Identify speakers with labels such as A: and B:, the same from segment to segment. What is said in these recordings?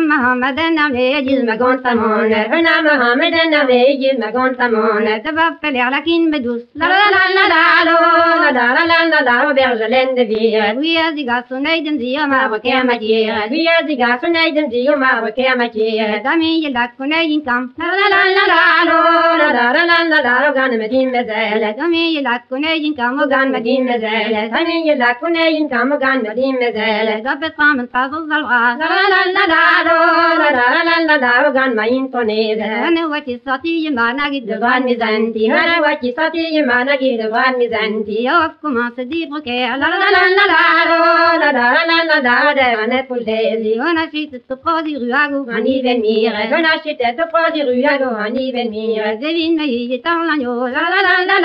A: محمد نبي ما كنت مون هنا محمد نبي ما كنت مون تبقى على كين بدوس لا لا لا لا لا لا لا لا لا bergelen de vie we as the gas on aiden the ma wa ke ma je we as the gas on aiden the ma wa ke ma je da mi ye lat ko ne yin kam la la la la la la la la la gan me din me zele da mi ye lat ko ne yin kam gan me din me zele da mi ye lat ko ne yin kam gan me din me zele da bet pam ta zo zal la la la la la la la gan ma in to ne de ne wa ti sati ye ma na gi de gan mi zanti ne wa ti sati ye ma na gi de gan mi zanti yo commence di que la la la la la la la la ne polesi on a chité to prodi ruago ani venire on a chité to prodi ruago ani venire devin me yi tan la yo la la la la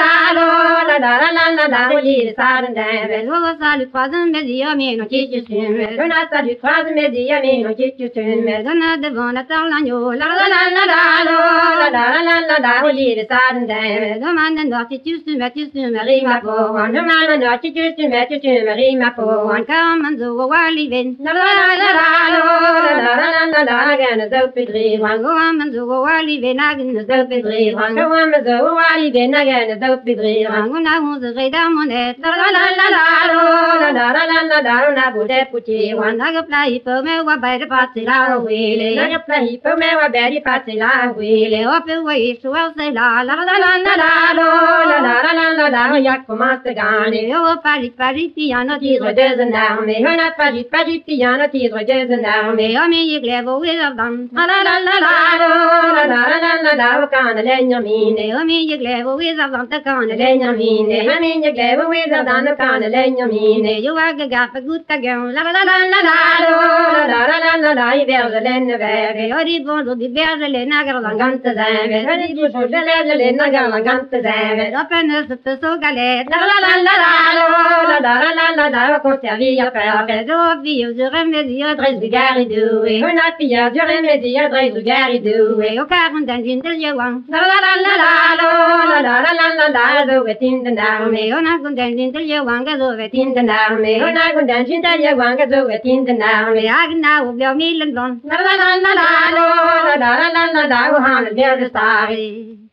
A: la la la li sarande lo sa lu croisement me di ami no qui tu me on a sa lu croisement me di ami no qui tu me on a devant la tan la yo la la la la la li sarande demande no si tu me rima po demande no si tu me rima po an kaman zo wali ven la la la la la la gan zo pedri wan go man zo wali ven agen zo pedri wan go man zo wali ven agen zo pedri wan go na hu zo reda monet la la la la la na bude puti wan na ga plai po me wa bai de pati la wele na ga plai po me wa bai de pati la wele o pe we so se la la la la la la ya commence gane o pari piano tigre des armées on a pari piano tigre des armées o mi glevo we dan la la la la la kan legno mine o mi glevo we dan ta kan legno mine o mi glevo we dan kan legno mine yo aga ga gutta ga la la la la i vergelen vere o di bon di vergelen agar la gante zave o di bon de vergelen agar la gante zave o penne se so galet la la la conservi a faire do vi de remédier adresse de gare doué on a pillé de remédier adresse de gare doué au 40 dans une de yawan la la do wetin de narme on a gun dans une de yawan ga do wetin de narme on a gun dans une de yawan ga do wetin de narme agna o blo milen blon la la han de stari